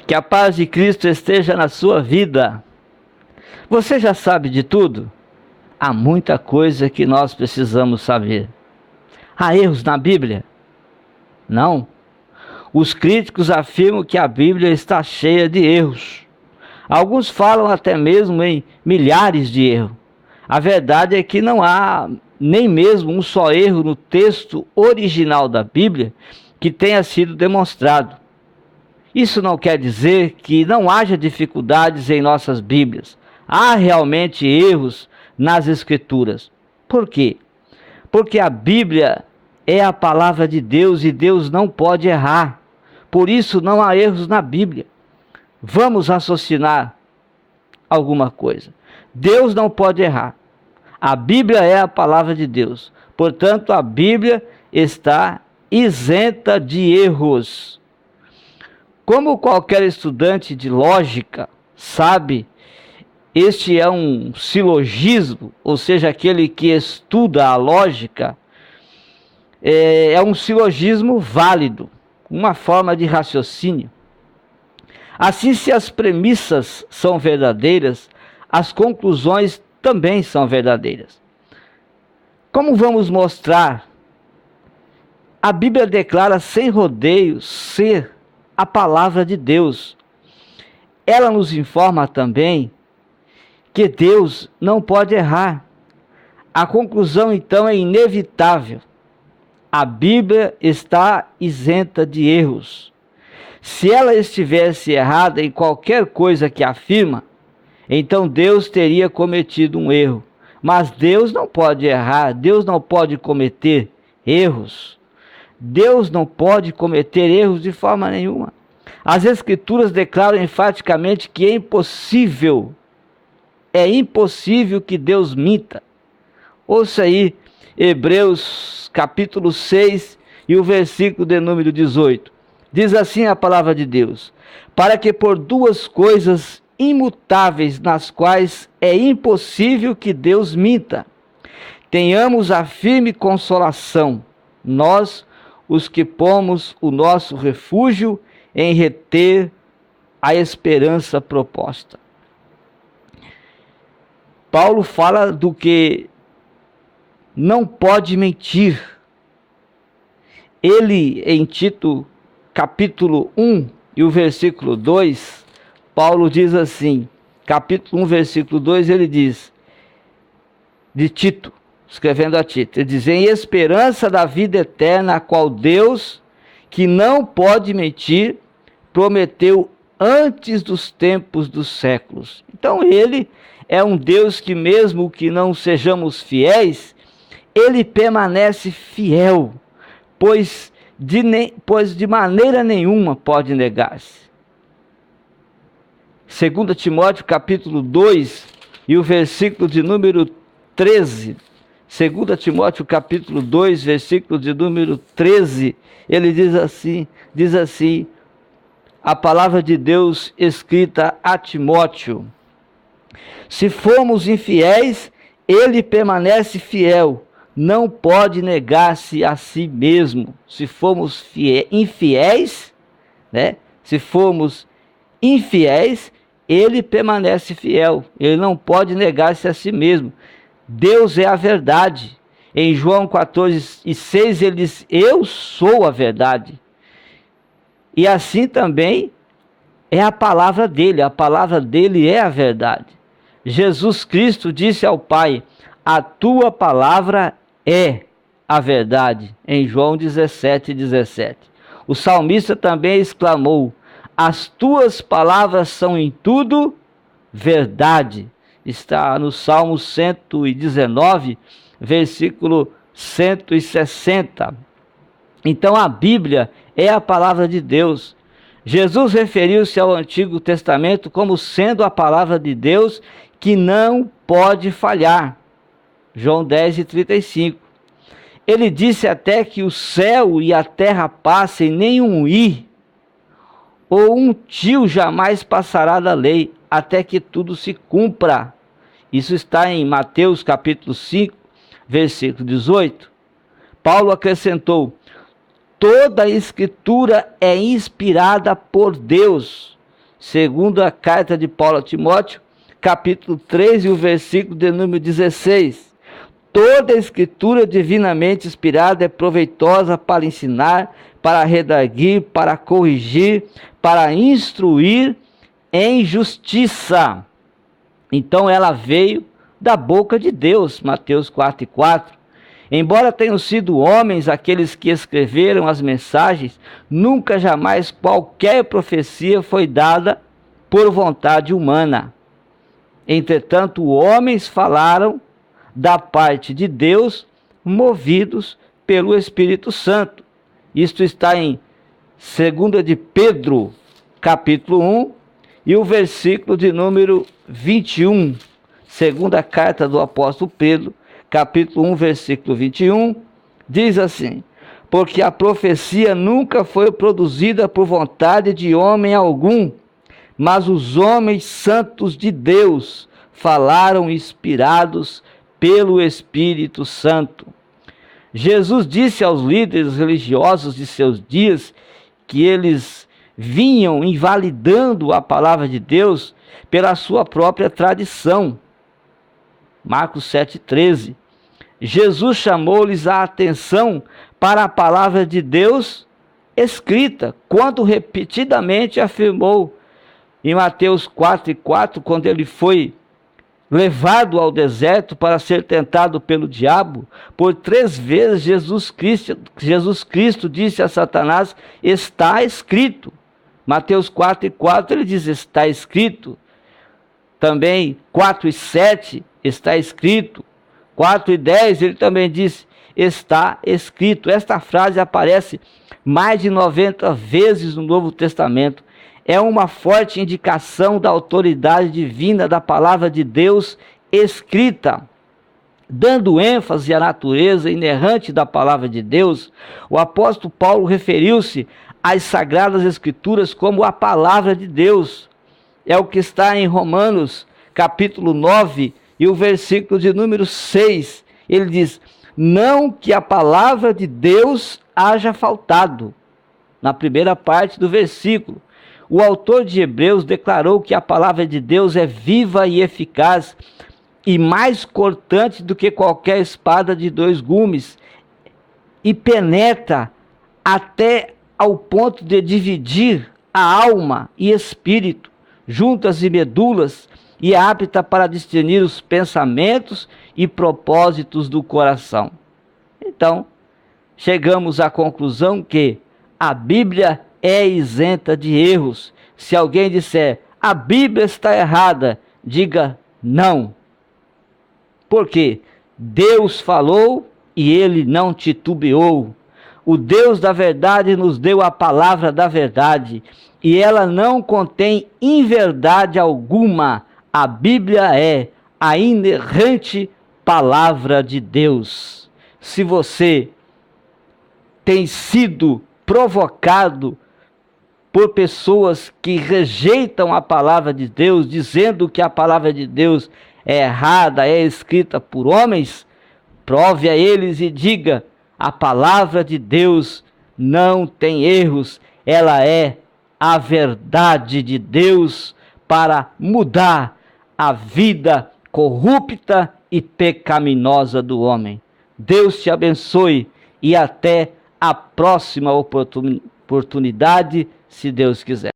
Que a paz de Cristo esteja na sua vida. Você já sabe de tudo? Há muita coisa que nós precisamos saber. Há erros na Bíblia? Não. Os críticos afirmam que a Bíblia está cheia de erros. Alguns falam até mesmo em milhares de erros. A verdade é que não há nem mesmo um só erro no texto original da Bíblia que tenha sido demonstrado. Isso não quer dizer que não haja dificuldades em nossas Bíblias. Há realmente erros nas Escrituras. Por quê? Porque a Bíblia é a palavra de Deus e Deus não pode errar. Por isso não há erros na Bíblia. Vamos raciocinar alguma coisa. Deus não pode errar. A Bíblia é a palavra de Deus. Portanto, a Bíblia está isenta de erros. Como qualquer estudante de lógica sabe, este é um silogismo, ou seja, aquele que estuda a lógica, é um silogismo válido, uma forma de raciocínio. Assim, se as premissas são verdadeiras, as conclusões também são verdadeiras. Como vamos mostrar? A Bíblia declara sem rodeios ser a palavra de Deus. Ela nos informa também que Deus não pode errar. A conclusão, então, é inevitável. A Bíblia está isenta de erros. Se ela estivesse errada em qualquer coisa que afirma, então Deus teria cometido um erro. Mas Deus não pode errar, Deus não pode cometer erros. Deus não pode cometer erros de forma nenhuma. As Escrituras declaram enfaticamente que é impossível que Deus minta. Ouça aí, Hebreus capítulo 6 e o versículo de número 18. Diz assim a palavra de Deus: para que por duas coisas imutáveis, nas quais é impossível que Deus minta, tenhamos a firme consolação, nós, os que pomos o nosso refúgio em reter a esperança proposta. Paulo fala do que não pode mentir. Ele, em Tito, capítulo 1 e o versículo 2, Paulo diz assim, capítulo 1, versículo 2, ele diz, de Tito, escrevendo a Tito, ele diz, em esperança da vida eterna, a qual Deus, que não pode mentir, prometeu antes dos tempos dos séculos. Então ele é um Deus que, mesmo que não sejamos fiéis, ele permanece fiel, pois de maneira nenhuma pode negar-se. 2 Timóteo capítulo 2 e o versículo de número 13. 2 Timóteo capítulo 2, versículo de número 13, ele diz assim, a palavra de Deus escrita a Timóteo: se formos infiéis, ele permanece fiel, não pode negar-se a si mesmo. Se formos infiéis, né? Se formos infiéis, ele permanece fiel, ele não pode negar-se a si mesmo. Deus é a verdade. Em João 14:6 ele diz, eu sou a verdade. E assim também é a palavra dele é a verdade. Jesus Cristo disse ao Pai, a tua palavra é a verdade, em João 17:17. O salmista também exclamou, as tuas palavras são em tudo verdade. Está no Salmo 119, versículo 160. Então a Bíblia é a palavra de Deus. Jesus referiu-se ao Antigo Testamento como sendo a palavra de Deus que não pode falhar. João 10:35. Ele disse até que o céu e a terra passem, nenhum i ou um tio jamais passará da lei, até que tudo se cumpra. Isso está em Mateus capítulo 5, versículo 18. Paulo acrescentou, toda a escritura é inspirada por Deus. Segunda carta de Paulo a Timóteo, capítulo 3 e o versículo de número 16. Toda a escritura divinamente inspirada é proveitosa para ensinar, para redarguir, para corrigir, para instruir em justiça. Então ela veio da boca de Deus, Mateus 4:4. Embora tenham sido homens aqueles que escreveram as mensagens, nunca jamais qualquer profecia foi dada por vontade humana. Entretanto, homens falaram da parte de Deus, movidos pelo Espírito Santo. Isto está em 2 de Pedro, capítulo 1, e o versículo de número 21. Segunda carta do apóstolo Pedro, capítulo 1, versículo 21, diz assim: porque a profecia nunca foi produzida por vontade de homem algum, mas os homens santos de Deus falaram inspirados pelo Espírito Santo. Jesus disse aos líderes religiosos de seus dias que eles vinham invalidando a palavra de Deus pela sua própria tradição. Marcos 7,13. Jesus chamou-lhes a atenção para a palavra de Deus escrita, quando repetidamente afirmou em Mateus 4:4, quando ele foi levado ao deserto para ser tentado pelo diabo, por 3 vezes Jesus Cristo disse a Satanás: está escrito. Mateus 4:4 ele diz: está escrito. Também 4:7 está escrito. 4:10 ele também diz: está escrito. Esta frase aparece mais de 90 vezes no Novo Testamento. É uma forte indicação da autoridade divina da palavra de Deus escrita. Dando ênfase à natureza inerrante da palavra de Deus, o apóstolo Paulo referiu-se às Sagradas Escrituras como a palavra de Deus. É o que está em Romanos, capítulo 9, e o versículo de número 6. Ele diz: não que a palavra de Deus haja faltado. Na primeira parte do versículo, o autor de Hebreus declarou que a palavra de Deus é viva e eficaz e mais cortante do que qualquer espada de 2 gumes e penetra até ao ponto de dividir a alma e espírito, juntas e medulas, e é apta para discernir os pensamentos e propósitos do coração. Então, chegamos à conclusão que a Bíblia é isenta de erros. Se alguém disser: a Bíblia está errada, diga não. Porque Deus falou e ele não titubeou. O Deus da verdade nos deu a palavra da verdade e ela não contém inverdade alguma. A Bíblia é a inerrante palavra de Deus. Se você tem sido provocado por pessoas que rejeitam a palavra de Deus, dizendo que a palavra de Deus é errada, é escrita por homens, prove a eles e diga: a palavra de Deus não tem erros, ela é a verdade de Deus para mudar a vida corrupta e pecaminosa do homem. Deus te abençoe e até a próxima oportunidade, se Deus quiser.